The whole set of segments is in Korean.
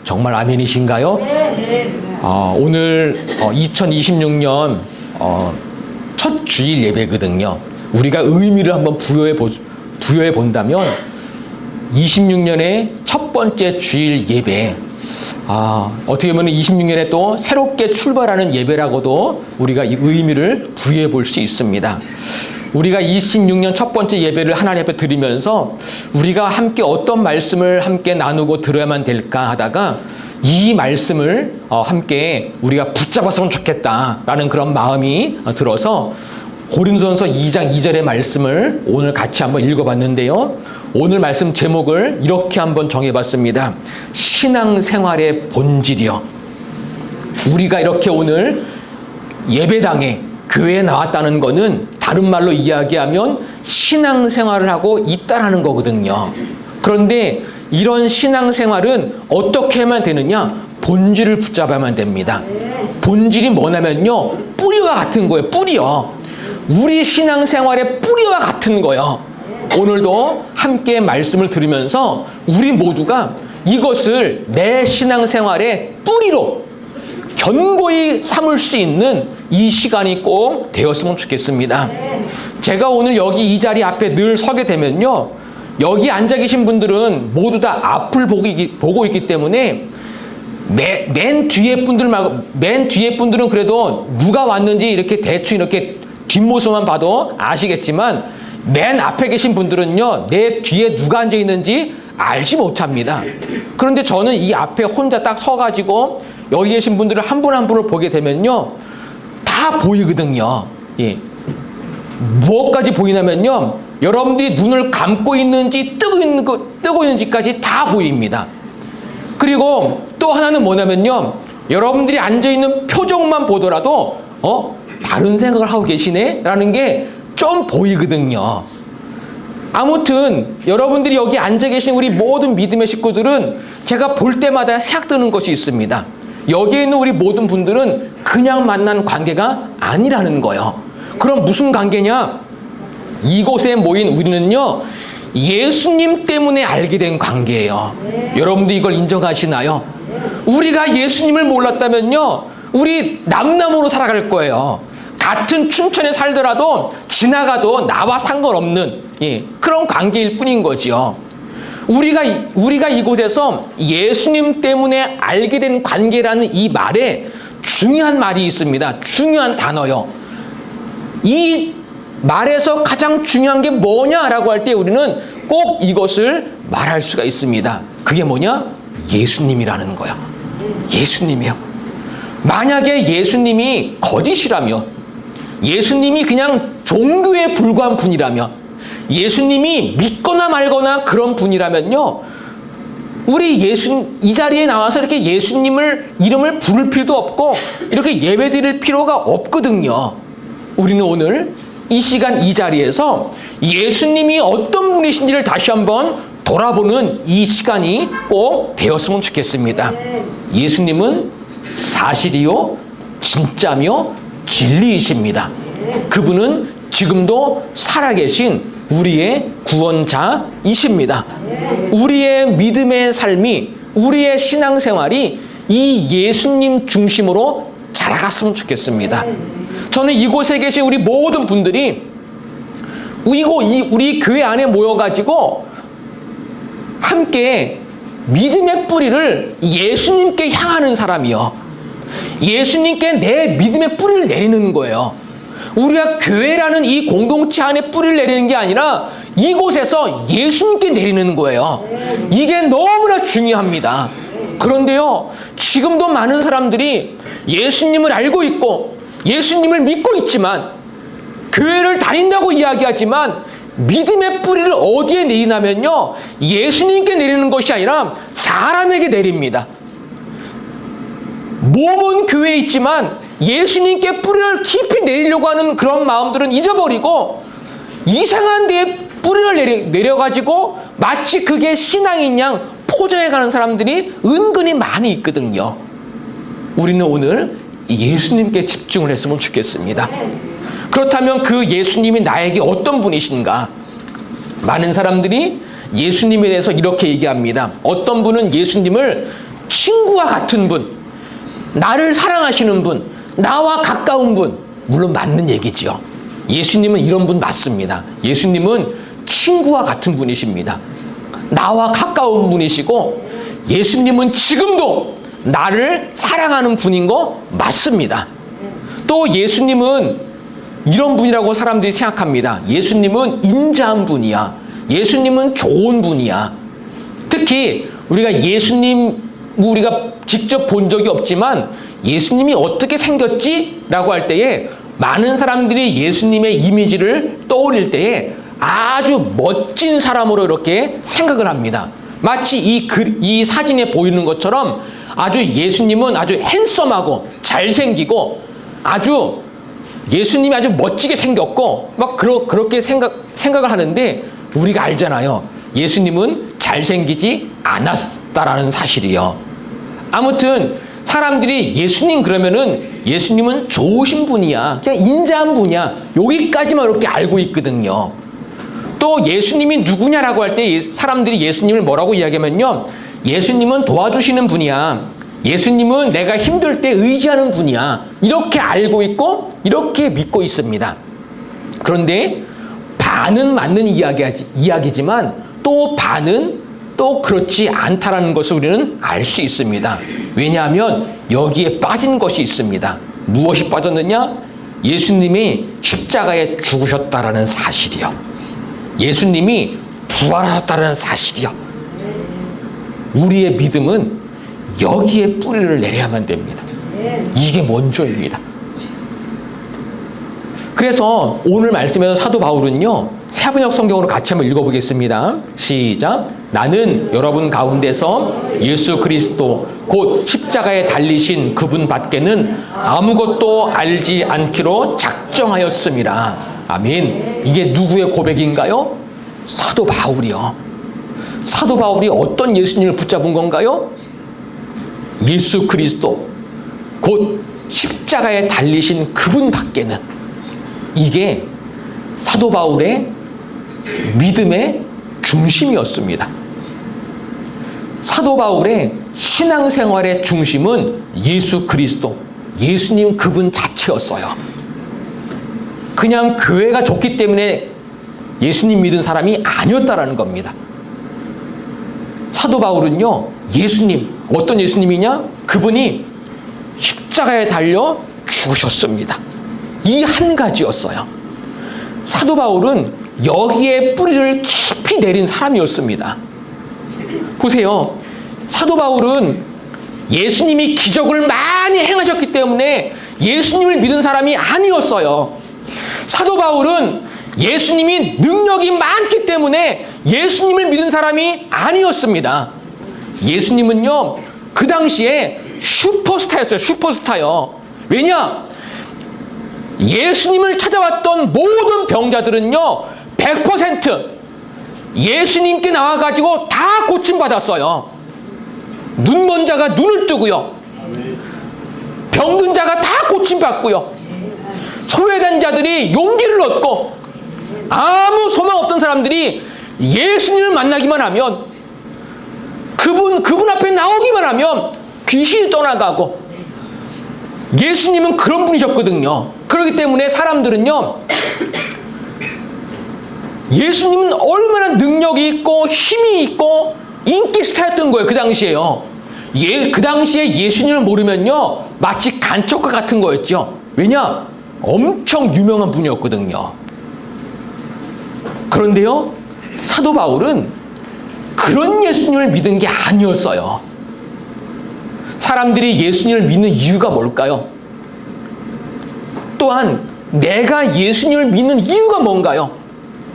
정말 아멘이신가요? 오늘 2026년 첫 주일 예배거든요. 우리가 의미를 한번 부여해 본다면 26년의 첫 번째 주일 예배, 어떻게 보면 26년에 또 새롭게 출발하는 예배라고도 우리가 이 의미를 부여해 볼 수 있습니다. 우리가 26년 첫 번째 예배를 하나님 앞에 드리면서 우리가 함께 어떤 말씀을 함께 나누고 들어야만 될까 하다가 이 말씀을 함께 우리가 붙잡았으면 좋겠다라는 그런 마음이 들어서 고린도전서 2장 2절의 말씀을 오늘 같이 한번 읽어봤는데요. 오늘 말씀 제목을 이렇게 한번 정해봤습니다. 신앙생활의 본질이요. 우리가 이렇게 오늘 예배당에 교회에 나왔다는 것은 다른 말로 이야기하면 신앙생활을 하고 있다라는 거거든요. 그런데 이런 신앙생활은 어떻게 하면 되느냐? 본질을 붙잡아야만 됩니다. 본질이 뭐냐면요, 뿌리와 같은 거예요. 뿌리요. 우리 신앙생활의 뿌리와 같은 거예요. 오늘도 함께 말씀을 들으면서 우리 모두가 이것을 내 신앙생활의 뿌리로 견고히 삼을 수 있는 이 시간이 꼭 되었으면 좋겠습니다. 제가 오늘 여기 이 자리 앞에 늘 서게 되면요, 여기 앉아 계신 분들은 모두 다 앞을 보고 있기 때문에 맨 뒤에 분들은 그래도 누가 왔는지 이렇게 대충 이렇게 뒷모습만 봐도 아시겠지만 맨 앞에 계신 분들은요, 내 뒤에 누가 앉아 있는지 알지 못합니다. 그런데 저는 이 앞에 혼자 딱 서가지고 여기 계신 분들을 한 분 한 분을 보게 되면요, 다 보이거든요. 예. 무엇까지 보이냐면요, 여러분들이 눈을 감고 있는지 뜨고 있는지까지 다 보입니다. 그리고 또 하나는 뭐냐면요, 여러분들이 앉아있는 표정만 보더라도 다른 생각을 하고 계시네? 라는 게 좀 보이거든요. 아무튼 여러분들이 여기 앉아 계신 우리 모든 믿음의 식구들은 제가 볼 때마다 생각드는 것이 있습니다. 여기에 있는 우리 모든 분들은 그냥 만난 관계가 아니라는 거예요. 그럼 무슨 관계냐? 이곳에 모인 우리는요, 예수님 때문에 알게 된 관계예요. 여러분들 이걸 인정하시나요? 우리가 예수님을 몰랐다면요, 우리 남남으로 살아갈 거예요. 같은 춘천에 살더라도 지나가도 나와 상관없는 그런 관계일 뿐인 거죠. 우리가 이곳에서 예수님 때문에 알게 된 관계라는 이 말에 중요한 말이 있습니다. 중요한 단어요. 이 말에서 가장 중요한 게 뭐냐라고 할 때 우리는 꼭 이것을 말할 수가 있습니다. 그게 뭐냐? 예수님이라는 거야. 예수님이요. 만약에 예수님이 거짓이라면, 예수님이 그냥 종교에 불과한 분이라면, 예수님이 믿거나 말거나 그런 분이라면요, 우리 이 자리에 나와서 이렇게 예수님을 이름을 부를 필요도 없고 이렇게 예배 드릴 필요가 없거든요. 우리는 오늘 이 시간 이 자리에서 예수님이 어떤 분이신지를 다시 한번 돌아보는 이 시간이 꼭 되었으면 좋겠습니다. 예수님은 사실이요, 진짜며 진리이십니다. 그분은 지금도 살아계신 우리의 구원자이십니다. 우리의 믿음의 삶이, 우리의 신앙생활이 이 예수님 중심으로 자라갔으면 좋겠습니다. 저는 이곳에 계신 우리 모든 분들이 우리 교회 안에 모여가지고 함께 믿음의 뿌리를 예수님께 향하는 사람이요, 예수님께 내 믿음의 뿌리를 내리는 거예요. 우리가 교회라는 이 공동체 안에 뿌리를 내리는 게 아니라 이곳에서 예수님께 내리는 거예요. 이게 너무나 중요합니다. 그런데요, 지금도 많은 사람들이 예수님을 알고 있고 예수님을 믿고 있지만, 교회를 다닌다고 이야기하지만 믿음의 뿌리를 어디에 내리냐면요, 예수님께 내리는 것이 아니라 사람에게 내립니다. 몸은 교회에 있지만 예수님께 뿌리를 깊이 내리려고 하는 그런 마음들은 잊어버리고 이상한 데에 뿌리를 내려가지고 마치 그게 신앙인 양 포장해가는 사람들이 은근히 많이 있거든요. 우리는 오늘 예수님께 집중을 했으면 좋겠습니다. 그렇다면 그 예수님이 나에게 어떤 분이신가? 많은 사람들이 예수님에 대해서 이렇게 얘기합니다. 어떤 분은 예수님을 친구와 같은 분, 나를 사랑하시는 분, 나와 가까운 분, 물론 맞는 얘기지요. 예수님은 이런 분 맞습니다. 예수님은 친구와 같은 분이십니다. 나와 가까운 분이시고 예수님은 지금도 나를 사랑하는 분인 거 맞습니다. 또 예수님은 이런 분이라고 사람들이 생각합니다. 예수님은 인자한 분이야. 예수님은 좋은 분이야. 특히 우리가 우리가 직접 본 적이 없지만 예수님이 어떻게 생겼지? 라고 할 때에 많은 사람들이 예수님의 이미지를 떠올릴 때에 아주 멋진 사람으로 이렇게 생각을 합니다. 마치 이 사진에 보이는 것처럼 예수님은 아주 핸섬하고 잘생기고 예수님이 아주 멋지게 생겼고 막 그렇게 생각을 하는데 우리가 알잖아요. 예수님은 잘생기지 않았다라는 사실이요. 아무튼 사람들이 예수님 그러면은 예수님은 좋으신 분이야. 그냥 인자한 분이야. 여기까지만 이렇게 알고 있거든요. 또 예수님이 누구냐라고 할 때 사람들이 예수님을 뭐라고 이야기하면요. 예수님은 도와주시는 분이야. 예수님은 내가 힘들 때 의지하는 분이야. 이렇게 알고 있고 이렇게 믿고 있습니다. 그런데 반은 맞는 이야기지만 또 반은 또 그렇지 않다라는 것을 우리는 알 수 있습니다. 왜냐하면 여기에 빠진 것이 있습니다. 무엇이 빠졌느냐? 예수님이 십자가에 죽으셨다라는 사실이요. 예수님이 부활하셨다는 사실이요. 우리의 믿음은 여기에 뿌리를 내려야만 됩니다. 이게 먼저입니다. 그래서 오늘 말씀에서 사도 바울은요, 세번역 성경으로 같이 한번 읽어보겠습니다. 시작. 나는 여러분 가운데서 예수 그리스도 곧 십자가에 달리신 그분 밖에는 아무것도 알지 않기로 작정하였습니다. 아멘. 이게 누구의 고백인가요? 사도 바울이요. 사도 바울이 어떤 예수님을 붙잡은 건가요? 예수 그리스도 곧 십자가에 달리신 그분 밖에는. 이게 사도 바울의 믿음의 중심이었습니다. 사도 바울의 신앙생활의 중심은 예수 그리스도, 예수님 그분 자체였어요. 그냥 교회가 좋기 때문에 예수님 믿은 사람이 아니었다라는 겁니다. 사도 바울은요, 예수님, 어떤 예수님이냐? 그분이 십자가에 달려 죽으셨습니다. 이 한 가지였어요. 사도 바울은 여기에 뿌리를 깊이 내린 사람이었습니다. 보세요. 사도 바울은 예수님이 기적을 많이 행하셨기 때문에 예수님을 믿은 사람이 아니었어요. 사도 바울은 예수님이 능력이 많기 때문에 예수님을 믿은 사람이 아니었습니다. 예수님은요, 그 당시에 슈퍼스타였어요. 슈퍼스타요. 왜냐? 예수님을 찾아왔던 모든 병자들은요, 100% 예수님께 나와가지고 다 고침받았어요. 눈먼 자가 눈을 뜨고요. 병든 자가 다 고침받고요. 소외된 자들이 용기를 얻고, 아무 소망 없던 사람들이 예수님을 만나기만 하면, 그분 앞에 나오기만 하면 귀신이 떠나가고, 예수님은 그런 분이셨거든요. 그렇기 때문에 사람들은요, 예수님은 얼마나 능력이 있고 힘이 있고 인기 스타였던 거예요. 그 당시에요. 그 당시에 예수님을 모르면요, 마치 간첩과 같은 거였죠. 왜냐? 엄청 유명한 분이었거든요. 그런데요, 사도 바울은 그런 예수님을 믿은 게 아니었어요. 사람들이 예수님을 믿는 이유가 뭘까요? 또한 내가 예수님을 믿는 이유가 뭔가요?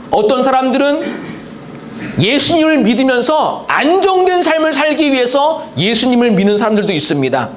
어떤 사람들은 예수님을 믿으면서 안정된 삶을 살기 위해서 예수님을 믿는 사람들도 있습니다.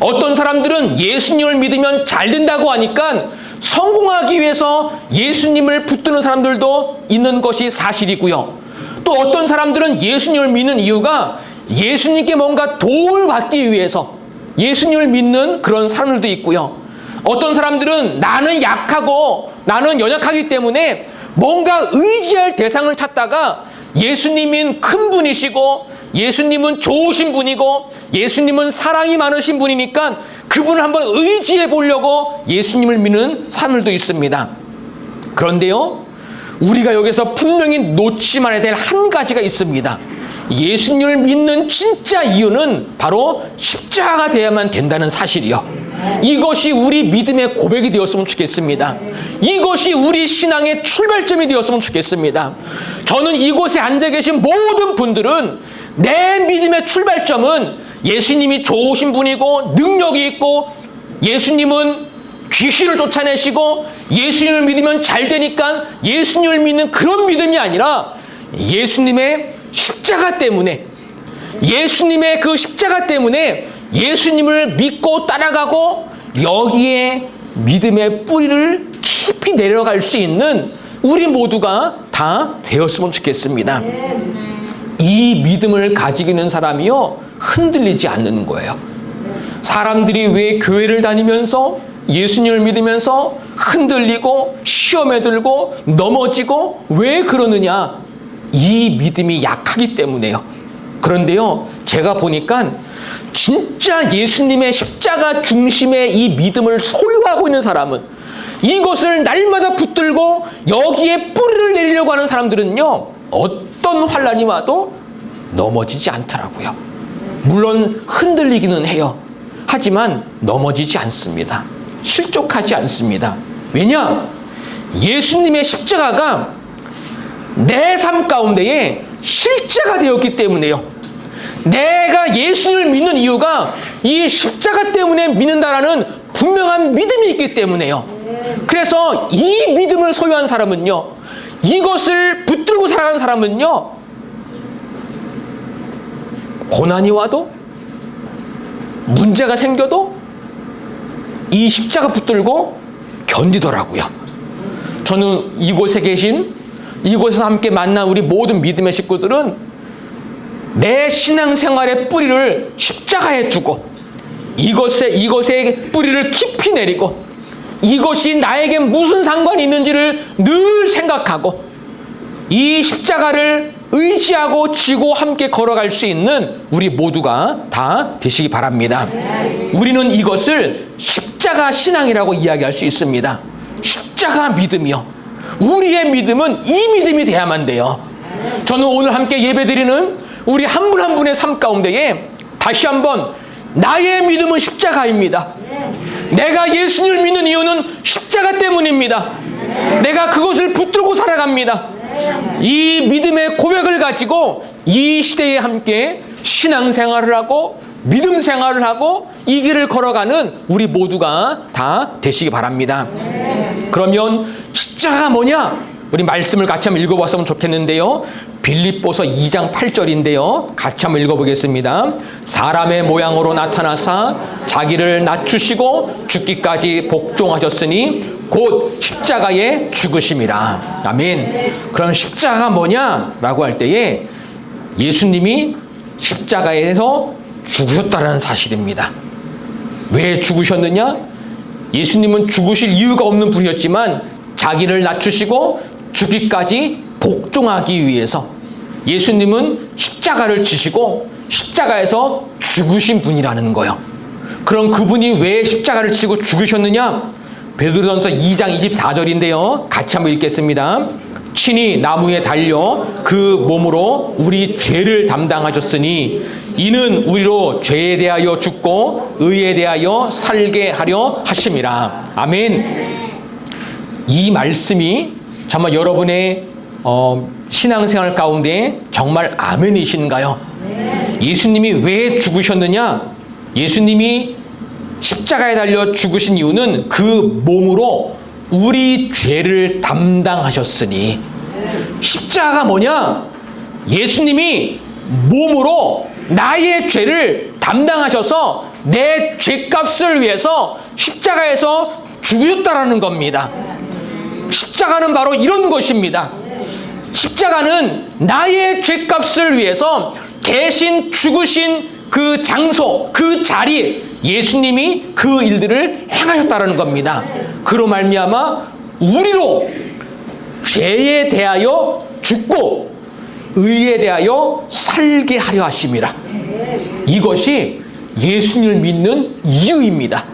어떤 사람들은 예수님을 믿으면 잘 된다고 하니까 성공하기 위해서 예수님을 붙드는 사람들도 있는 것이 사실이고요. 또 어떤 사람들은 예수님을 믿는 이유가 예수님께 뭔가 도움을 받기 위해서 예수님을 믿는 그런 사람들도 있고요. 어떤 사람들은 나는 약하고 나는 연약하기 때문에 뭔가 의지할 대상을 찾다가 예수님인 큰 분이시고 예수님은 좋으신 분이고 예수님은 사랑이 많으신 분이니까 그분을 한번 의지해 보려고 예수님을 믿는 사람들도 있습니다. 그런데요, 우리가 여기서 분명히 놓치지 말아야 될 한 가지가 있습니다. 예수님을 믿는 진짜 이유는 바로 십자가가 되어야만 된다는 사실이요. 이것이 우리 믿음의 고백이 되었으면 좋겠습니다. 이것이 우리 신앙의 출발점이 되었으면 좋겠습니다. 저는 이곳에 앉아 계신 모든 분들은 내 믿음의 출발점은 예수님이 좋으신 분이고 능력이 있고 예수님은 귀신을 쫓아내시고 예수님을 믿으면 잘 되니까 예수님을 믿는 그런 믿음이 아니라 예수님의 십자가 때문에, 예수님의 그 십자가 때문에 예수님을 믿고 따라가고 여기에 믿음의 뿌리를 깊이 내려갈 수 있는 우리 모두가 다 되었으면 좋겠습니다. 이 믿음을 가지고 있는 사람이요, 흔들리지 않는 거예요. 사람들이 왜 교회를 다니면서 예수님을 믿으면서 흔들리고 시험에 들고 넘어지고 왜 그러느냐? 이 믿음이 약하기 때문에요. 그런데요, 제가 보니까 진짜 예수님의 십자가 중심의 이 믿음을 소유하고 있는 사람은, 이것을 날마다 붙들고 여기에 뿌리를 내리려고 하는 사람들은요, 어떤 환난이 와도 넘어지지 않더라고요. 물론 흔들리기는 해요. 하지만 넘어지지 않습니다. 실족하지 않습니다. 왜냐? 예수님의 십자가가 내 삶 가운데에 실제가 되었기 때문에요. 내가 예수님을 믿는 이유가 이 십자가 때문에 믿는다라는 분명한 믿음이 있기 때문에요. 그래서 이 믿음을 소유한 사람은요, 이것을 붙들고 살아가는 사람은요, 고난이 와도 문제가 생겨도 이 십자가 붙들고 견디더라고요. 저는 이곳에 계신, 이곳에서 함께 만난 우리 모든 믿음의 식구들은 내 신앙생활의 뿌리를 십자가에 두고 이것에 뿌리를 깊이 내리고 이것이 나에게 무슨 상관이 있는지를 늘 생각하고 이 십자가를 의지하고 지고 함께 걸어갈 수 있는 우리 모두가 다 되시기 바랍니다. 우리는 이것을 십자가 신앙이라고 이야기할 수 있습니다. 십자가 믿음이요. 우리의 믿음은 이 믿음이 돼야만 돼요. 저는 오늘 함께 예배드리는 우리 한 분 한 분의 삶 가운데에 다시 한번 나의 믿음은 십자가입니다. 내가 예수님을 믿는 이유는 십자가 때문입니다. 내가 그것을 붙들고 살아갑니다. 이 믿음의 고백을 가지고 이 시대에 함께 신앙생활을 하고 믿음 생활을 하고 이 길을 걸어가는 우리 모두가 다 되시기 바랍니다. 그러면 십자가 뭐냐? 우리 말씀을 같이 한번 읽어봤으면 좋겠는데요. 빌립보서 2장 8절인데요. 같이 한번 읽어보겠습니다. 사람의 모양으로 나타나사 자기를 낮추시고 죽기까지 복종하셨으니 곧 십자가에 죽으심이라. 아멘. 그럼 십자가가 뭐냐라고 할 때에 예수님이 십자가에서 죽으셨다는 사실입니다. 왜 죽으셨느냐? 예수님은 죽으실 이유가 없는 분이었지만 자기를 낮추시고 죽기까지 복종하기 위해서 예수님은 십자가를 지시고 십자가에서 죽으신 분이라는 거예요. 그럼 그분이 왜 십자가를 지고 죽으셨느냐? 베드로전서 2장 24절인데요. 같이 한번 읽겠습니다. 친히 나무에 달려 그 몸으로 우리 죄를 담당하셨으니 이는 우리로 죄에 대하여 죽고 의에 대하여 살게 하려 하심이라. 아멘. 이 말씀이 정말 여러분의 신앙생활 가운데 정말 아멘이신가요? 예수님이 왜 죽으셨느냐? 예수님이 십자가에 달려 죽으신 이유는 그 몸으로 우리 죄를 담당하셨으니. 십자가가 뭐냐? 예수님이 몸으로 나의 죄를 담당하셔서 내 죄값을 위해서 십자가에서 죽으셨다라는 겁니다. 십자가는 바로 이런 것입니다. 십자가는 나의 죄값을 위해서 계신 죽으신 그 장소, 그 자리, 예수님이 그 일들을 행하셨다는 겁니다. 그로 말미암아 우리로 죄에 대하여 죽고 의에 대하여 살게 하려 하심이라. 이것이 예수님을 믿는 이유입니다.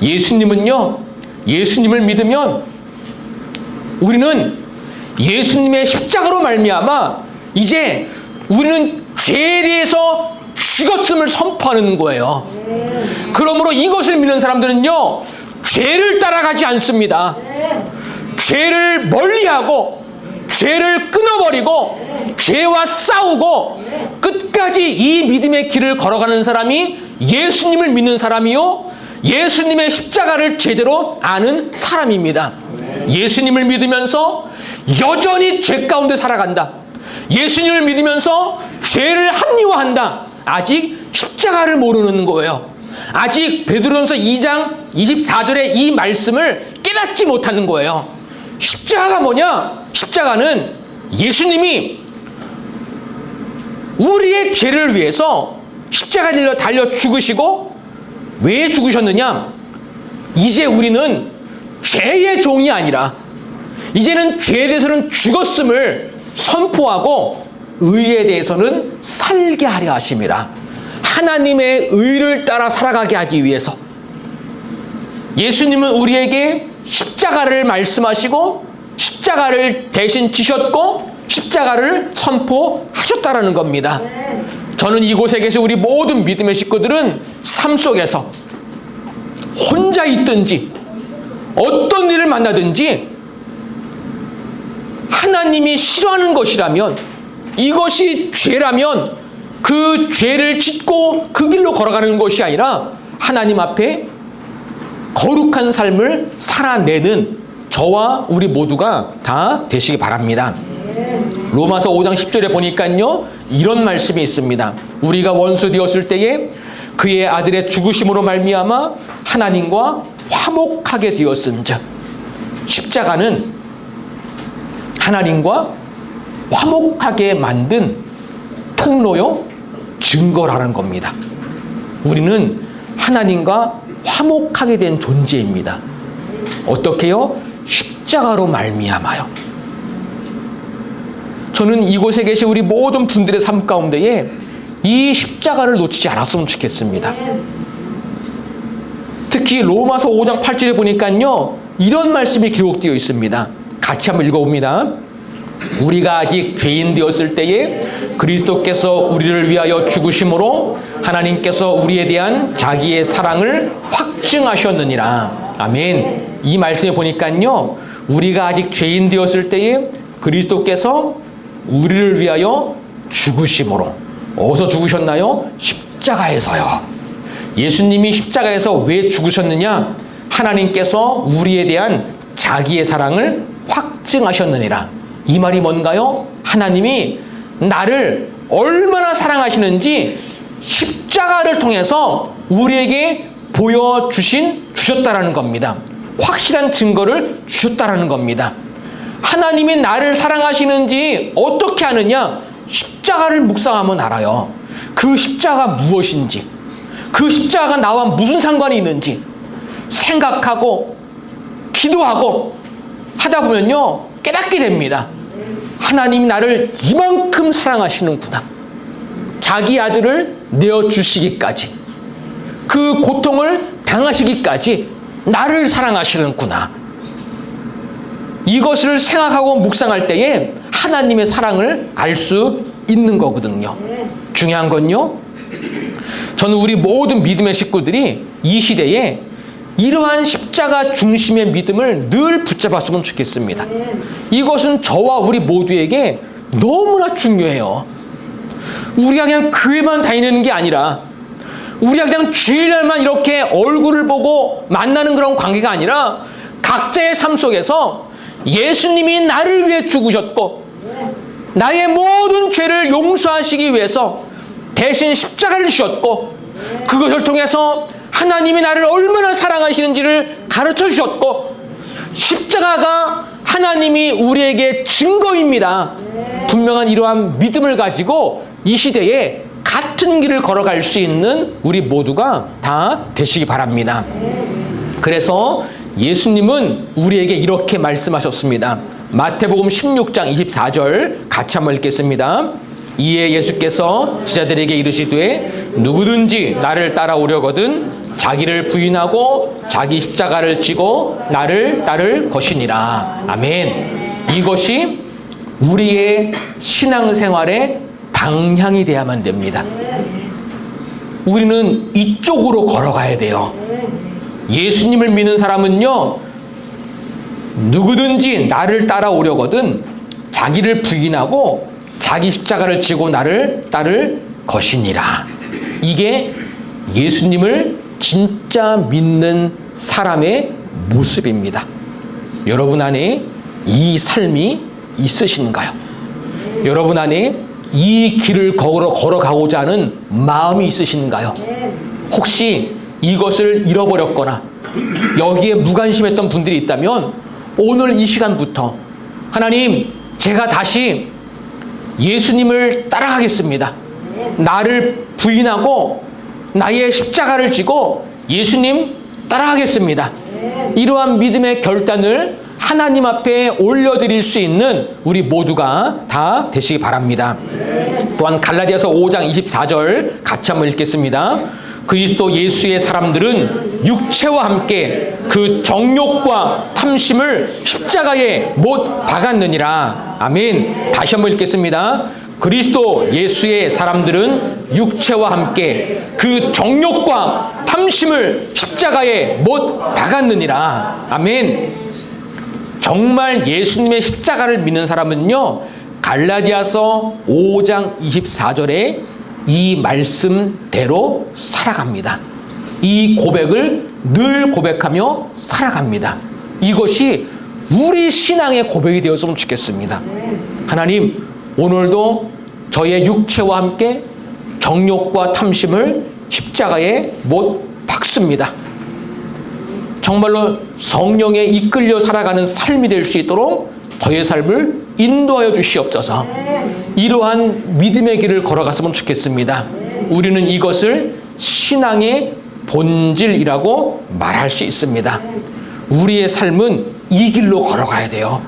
예수님을 믿으면 우리는 예수님의 십자가로 말미암아 이제 우리는 죄에 대해서 죽었음을 선포하는 거예요. 그러므로 이것을 믿는 사람들은요, 죄를 따라가지 않습니다. 죄를 멀리하고 죄를 끊어버리고 죄와 싸우고 끝까지 이 믿음의 길을 걸어가는 사람이 예수님을 믿는 사람이요, 예수님의 십자가를 제대로 아는 사람입니다. 예수님을 믿으면서 여전히 죄 가운데 살아간다. 예수님을 믿으면서 죄를 합리화한다. 아직 십자가를 모르는 거예요. 아직 베드로전서 2장 24절의 이 말씀을 깨닫지 못하는 거예요. 십자가가 뭐냐? 십자가는 예수님이 우리의 죄를 위해서 십자가에 달려 죽으시고, 왜 죽으셨느냐? 이제 우리는 죄의 종이 아니라 이제는 죄에 대해서는 죽었음을 선포하고 의에 대해서는 살게 하려 하심이라. 하나님의 의를 따라 살아가게 하기 위해서 예수님은 우리에게 십자가를 말씀하시고 십자가를 대신 지셨고 십자가를 선포하셨다라는 겁니다. 저는 이곳에 계신 우리 모든 믿음의 식구들은 삶 속에서 혼자 있든지 어떤 일을 만나든지 하나님이 싫어하는 것이라면, 이것이 죄라면 그 죄를 짓고 그 길로 걸어가는 것이 아니라 하나님 앞에 거룩한 삶을 살아내는 저와 우리 모두가 다 되시기 바랍니다. 로마서 5장 10절에 보니까요, 이런 말씀이 있습니다. 우리가 원수 되었을 때에 그의 아들의 죽으심으로 말미암아 하나님과 화목하게 되었은즉. 십자가는 하나님과 화목하게 만든 통로요, 증거라는 겁니다. 우리는 하나님과 화목하게 된 존재입니다. 어떻게요? 십자가로 말미암아요. 저는 이곳에 계신 우리 모든 분들의 삶 가운데에 이 십자가를 놓치지 않았으면 좋겠습니다. 특히 로마서 5장 8절에 보니까요, 이런 말씀이 기록되어 있습니다. 같이 한번 읽어봅니다. 우리가 아직 죄인 되었을 때에 그리스도께서 우리를 위하여 죽으심으로 하나님께서 우리에 대한 자기의 사랑을 확증하셨느니라. 아멘. 이 말씀에 보니까요, 우리가 아직 죄인 되었을 때에 그리스도께서 우리를 위하여 죽으심으로. 어디서 죽으셨나요? 십자가에서요. 예수님이 십자가에서 왜 죽으셨느냐? 하나님께서 우리에 대한 자기의 사랑을 확증하셨느니라. 이 말이 뭔가요? 하나님이 나를 얼마나 사랑하시는지 십자가를 통해서 우리에게 주셨다라는 겁니다. 확실한 증거를 주셨다라는 겁니다. 하나님이 나를 사랑하시는지 어떻게 아느냐? 십자가를 묵상하면 알아요. 그 십자가 무엇인지, 그 십자가가 나와 무슨 상관이 있는지 생각하고 기도하고 하다 보면요, 깨닫게 됩니다. 하나님이 나를 이만큼 사랑하시는구나. 자기 아들을 내어주시기까지, 그 고통을 당하시기까지 나를 사랑하시는구나. 이것을 생각하고 묵상할 때에 하나님의 사랑을 알 수 있는 거거든요. 중요한 건요, 저는 우리 모든 믿음의 식구들이 이 시대에 이러한 십자가 중심의 믿음을 늘 붙잡았으면 좋겠습니다. 이것은 저와 우리 모두에게 너무나 중요해요. 우리가 그냥 교회만 다니는 게 아니라, 우리가 그냥 주일날만 이렇게 얼굴을 보고 만나는 그런 관계가 아니라, 각자의 삶 속에서 예수님이 나를 위해 죽으셨고 나의 모든 죄를 용서하시기 위해서 대신 십자가를 지셨고, 그것을 통해서 하나님이 나를 얼마나 사랑하시는지를 가르쳐 주셨고, 십자가가 하나님이 우리에게 증거입니다. 분명한 이러한 믿음을 가지고 이 시대에 같은 길을 걸어갈 수 있는 우리 모두가 다 되시기 바랍니다. 그래서 예수님은 우리에게 이렇게 말씀하셨습니다. 마태복음 16장 24절 같이 한번 읽겠습니다. 이에 예수께서 제자들에게 이르시되 누구든지 나를 따라오려거든 자기를 부인하고 자기 십자가를 지고 나를 따를 것이니라. 아멘. 이것이 우리의 신앙생활의 방향이 돼야만 됩니다. 우리는 이쪽으로 걸어가야 돼요. 예수님을 믿는 사람은요, 누구든지 나를 따라오려거든 자기를 부인하고 자기 십자가를 지고 나를 따를 것이니라. 이게 예수님을 진짜 믿는 사람의 모습입니다. 여러분 안에 이 삶이 있으신가요? 여러분 안에 이 길을 걸어가고자 하는 마음이 있으신가요? 혹시 이것을 잃어버렸거나 여기에 무관심했던 분들이 있다면 오늘 이 시간부터 하나님, 제가 다시 예수님을 따라가겠습니다. 나를 부인하고 나의 십자가를 지고 예수님 따라가겠습니다. 이러한 믿음의 결단을 하나님 앞에 올려드릴 수 있는 우리 모두가 다 되시기 바랍니다. 또한 갈라디아서 5장 24절 같이 한번 읽겠습니다. 그리스도 예수의 사람들은 육체와 함께 그 정욕과 탐심을 십자가에 못 박았느니라. 아멘. 다시 한번 읽겠습니다. 그리스도 예수의 사람들은 육체와 함께 그 정욕과 탐심을 십자가에 못 박았느니라. 아멘. 정말 예수님의 십자가를 믿는 사람은요, 갈라디아서 5장 24절에 이 말씀대로 살아갑니다. 이 고백을 늘 고백하며 살아갑니다. 이것이 우리 신앙의 고백이 되었으면 좋겠습니다. 하나님, 오늘도 저의 육체와 함께 정욕과 탐심을 십자가에 못 박습니다. 정말로 성령에 이끌려 살아가는 삶이 될 수 있도록 저의 삶을 인도하여 주시옵소서. 이러한 믿음의 길을 걸어갔으면 좋겠습니다. 우리는 이것을 신앙의 본질이라고 말할 수 있습니다. 우리의 삶은 이 길로 걸어가야 돼요.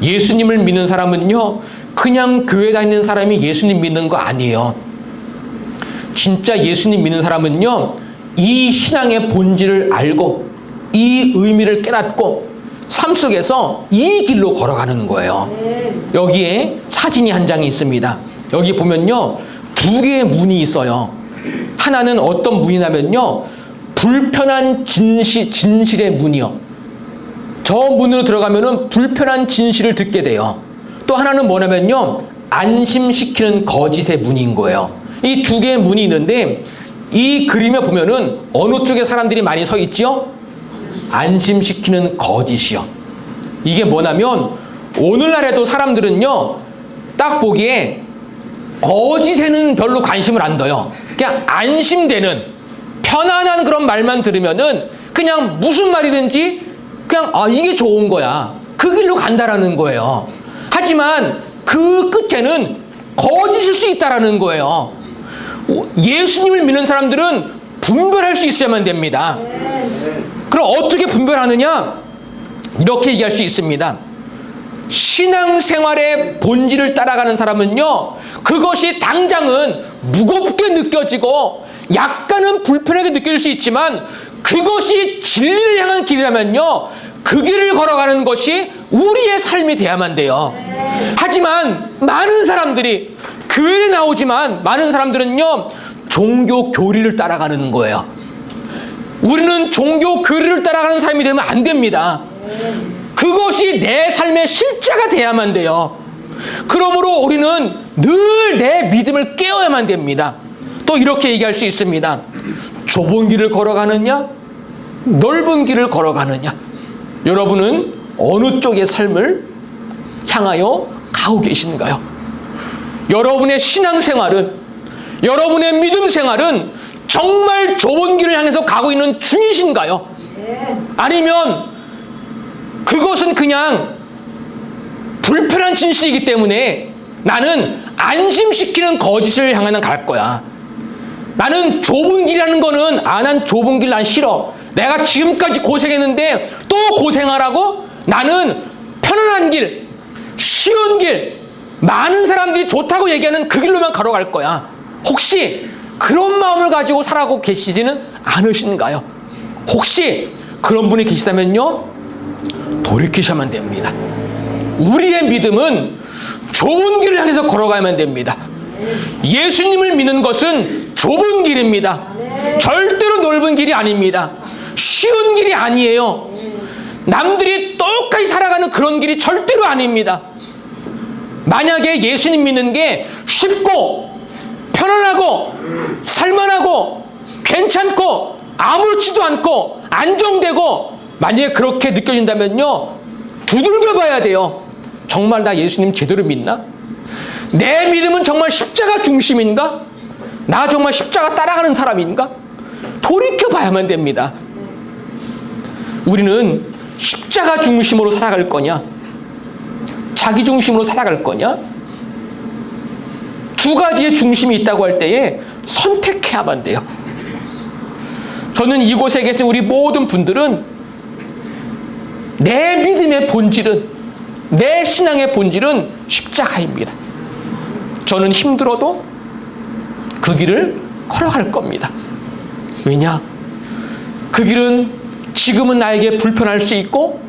예수님을 믿는 사람은요, 그냥 교회 다니는 사람이 예수님 믿는 거 아니에요. 진짜 예수님 믿는 사람은요, 이 신앙의 본질을 알고 이 의미를 깨닫고 삶 속에서 이 길로 걸어가는 거예요. 여기에 사진이 한 장이 있습니다. 여기 보면요, 두 개의 문이 있어요. 하나는 어떤 문이냐면요, 불편한 진실의 문이요. 저 문으로 들어가면은 불편한 진실을 듣게 돼요. 또 하나는 뭐냐면요, 안심시키는 거짓의 문인 거예요. 이 두 개의 문이 있는데 이 그림에 보면은 어느 쪽에 사람들이 많이 서 있지요? 안심시키는 거짓이요. 이게 뭐냐면 오늘날에도 사람들은요, 딱 보기에 거짓에는 별로 관심을 안 둬요. 그냥 안심되는 편안한 그런 말만 들으면은 그냥 무슨 말이든지 그냥 이게 좋은 거야, 그 길로 간다라는 거예요. 하지만 그 끝에는 거짓일 수 있다라는 거예요. 예수님을 믿는 사람들은 분별할 수 있어야만 됩니다. 그럼 어떻게 분별하느냐? 이렇게 얘기할 수 있습니다. 신앙생활의 본질을 따라가는 사람은요, 그것이 당장은 무겁게 느껴지고 약간은 불편하게 느낄 수 있지만 그것이 진리를 향한 길이라면요, 그 길을 걸어가는 것이 우리의 삶이 돼야만 돼요. 하지만 많은 사람들이 교회에 나오지만 많은 사람들은요, 종교 교리를 따라가는 거예요. 우리는 종교 교리를 따라가는 삶이 되면 안 됩니다. 그것이 내 삶의 실제가 돼야만 돼요. 그러므로 우리는 늘 내 믿음을 깨워야만 됩니다. 또 이렇게 얘기할 수 있습니다. 좁은 길을 걸어가느냐, 넓은 길을 걸어가느냐. 여러분은 어느 쪽의 삶을 향하여 가고 계신가요? 여러분의 신앙생활은, 여러분의 믿음 생활은 정말 좁은 길을 향해서 가고 있는 중이신가요? 아니면 그것은 그냥 불편한 진실이기 때문에 나는 안심시키는 거짓을 향해 갈 거야. 나는 좁은 길이라는 거는 난 좁은 길 난 싫어. 내가 지금까지 고생했는데 또 고생하라고? 나는 편안한 길, 쉬운 길, 많은 사람들이 좋다고 얘기하는 그 길로만 걸어갈 거야. 혹시 그런 마음을 가지고 살아가고 계시지는 않으신가요? 혹시 그런 분이 계시다면요, 돌이키셔야만 됩니다. 우리의 믿음은 좁은 길을 향해서 걸어가야만 됩니다. 예수님을 믿는 것은 좁은 길입니다. 절대로 넓은 길이 아닙니다. 쉬운 길이 아니에요. 남들이 똑같이 살아가는 그런 길이 절대로 아닙니다. 만약에 예수님 믿는 게 쉽고 편안하고 살만하고 괜찮고 아무렇지도 않고 안정되고 만약에 그렇게 느껴진다면요, 두들겨 봐야 돼요. 정말 나 예수님 제대로 믿나? 내 믿음은 정말 십자가 중심인가? 나 정말 십자가 따라가는 사람인가? 돌이켜 봐야만 됩니다. 우리는 십자가 중심으로 살아갈 거냐? 자기 중심으로 살아갈 거냐? 두 가지의 중심이 있다고 할 때에 선택해야만 돼요. 저는 이곳에 계신 우리 모든 분들은 내 믿음의 본질은, 내 신앙의 본질은 십자가입니다. 저는 힘들어도 그 길을 걸어갈 겁니다. 왜냐? 그 길은 지금은 나에게 불편할 수 있고,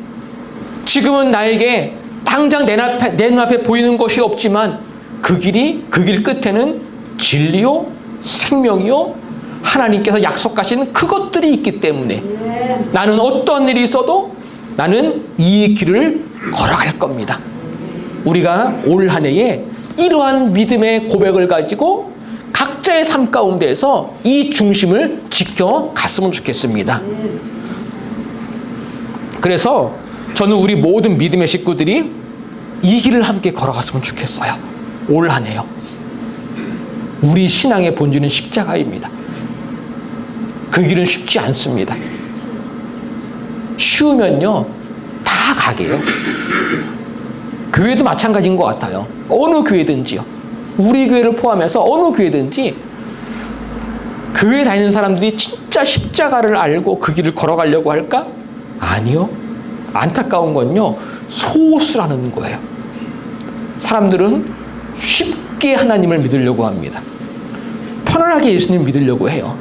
지금은 나에게 당장 내 눈앞에 보이는 것이 없지만, 그 길 끝에는 진리요, 생명이요, 하나님께서 약속하신 그것들이 있기 때문에 나는 어떤 일이 있어도 나는 이 길을 걸어갈 겁니다. 우리가 올 한 해에 이러한 믿음의 고백을 가지고 각자의 삶 가운데에서 이 중심을 지켜갔으면 좋겠습니다. 그래서 저는 우리 모든 믿음의 식구들이 이 길을 함께 걸어갔으면 좋겠어요. 올 한 해요. 우리 신앙의 본질은 십자가입니다. 그 길은 쉽지 않습니다. 쉬우면요, 다 가게요. 교회도 마찬가지인 것 같아요. 어느 교회든지요. 우리 교회를 포함해서 어느 교회든지 교회 다니는 사람들이 진짜 십자가를 알고 그 길을 걸어가려고 할까? 아니요. 안타까운 건요, 소수라는 거예요. 사람들은 쉽게 하나님을 믿으려고 합니다. 편안하게 예수님 믿으려고 해요.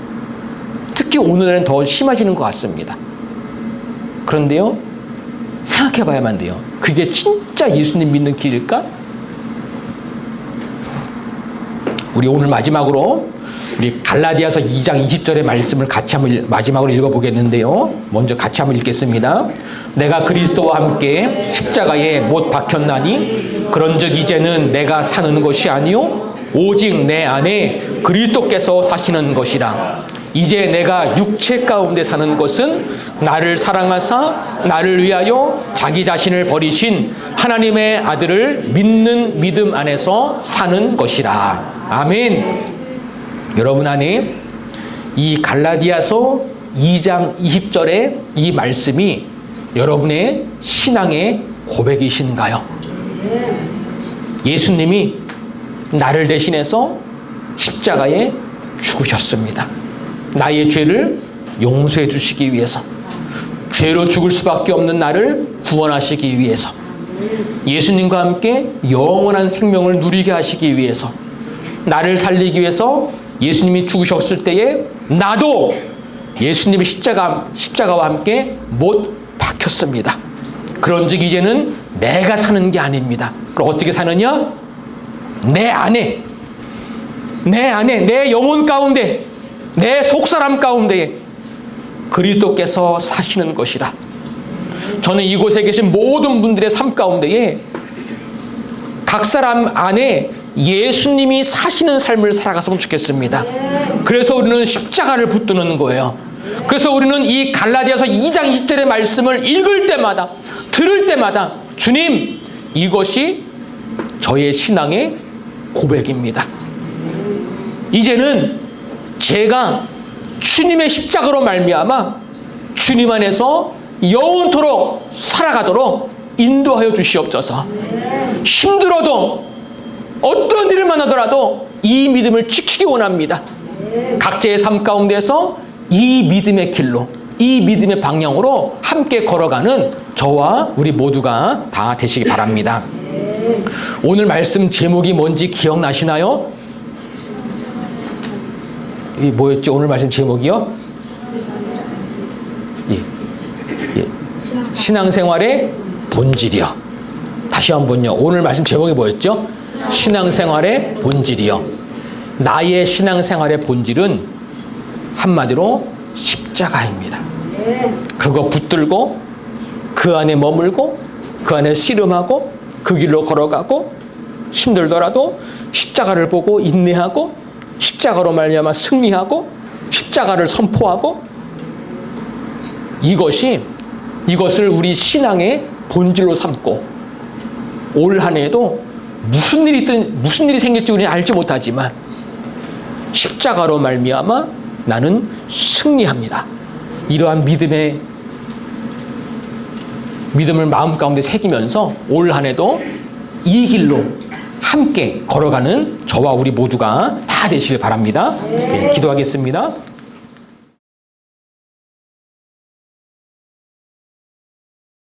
특히 오늘은 더 심해지는 것 같습니다. 그런데요, 생각해 봐야만 돼요. 그게 진짜 예수님 믿는 길일까? 우리 오늘 마지막으로 우리 갈라디아서 2장 20절의 말씀을 같이 한번 마지막으로 읽어보겠는데요. 먼저 같이 한번 읽겠습니다. 내가 그리스도와 함께 십자가에 못 박혔나니 그런즉 이제는 내가 사는 것이 아니요 오직 내 안에 그리스도께서 사시는 것이라. 이제 내가 육체 가운데 사는 것은 나를 사랑하사 나를 위하여 자기 자신을 버리신 하나님의 아들을 믿는 믿음 안에서 사는 것이라. 아멘. 여러분 안에 이 갈라디아서 2장 20절의 이 말씀이 여러분의 신앙의 고백이신가요? 예수님이 나를 대신해서 십자가에 죽으셨습니다. 나의 죄를 용서해 주시기 위해서, 죄로 죽을 수밖에 없는 나를 구원하시기 위해서, 예수님과 함께 영원한 생명을 누리게 하시기 위해서, 나를 살리기 위해서 예수님이 죽으셨을 때에 나도 예수님의 십자가와 함께 못 박혔습니다. 그런즉 이제는 내가 사는 게 아닙니다. 그럼 어떻게 사느냐? 내 안에, 내 영혼 가운데, 내 속사람 가운데 그리스도께서 사시는 것이라. 저는 이곳에 계신 모든 분들의 삶 가운데에 각 사람 안에 예수님이 사시는 삶을 살아갔으면 좋겠습니다. 그래서 우리는 십자가를 붙드는 거예요. 그래서 우리는 이 갈라디아서 2장 20절의 말씀을 읽을 때마다, 들을 때마다 주님, 이것이 저의 신앙의 고백입니다. 이제는 제가 주님의 십자가로 말미암아 주님 안에서 영원토록 살아가도록 인도하여 주시옵소서. 힘들어도 어떤 일을 만나더라도 이 믿음을 지키기 원합니다. 각자의 삶 가운데서 이 믿음의 길로, 이 믿음의 방향으로 함께 걸어가는 저와 우리 모두가 다 되시기 바랍니다. 오늘 말씀 제목이 뭔지 기억나시나요? 이 뭐였죠? 오늘 말씀 제목이요? 예. 신앙생활의 본질이요. 다시 한번요. 오늘 말씀 제목이 뭐였죠? 신앙생활의 본질이요. 나의 신앙생활의 본질은 한마디로 십자가입니다. 그거 붙들고 그 안에 머물고 그 안에 씨름하고 그 길로 걸어가고 힘들더라도 십자가를 보고 인내하고 십자가로 말미암아 승리하고 십자가를 선포하고 이것을 우리 신앙의 본질로 삼고 올 한 해에도 무슨 일이 생길지 우리는 알지 못하지만 십자가로 말미암아 나는 승리합니다. 이러한 믿음을 마음 가운데 새기면서 올 한 해도 이 길로 함께 걸어가는 저와 우리 모두가 다 되시길 바랍니다. 네, 기도하겠습니다.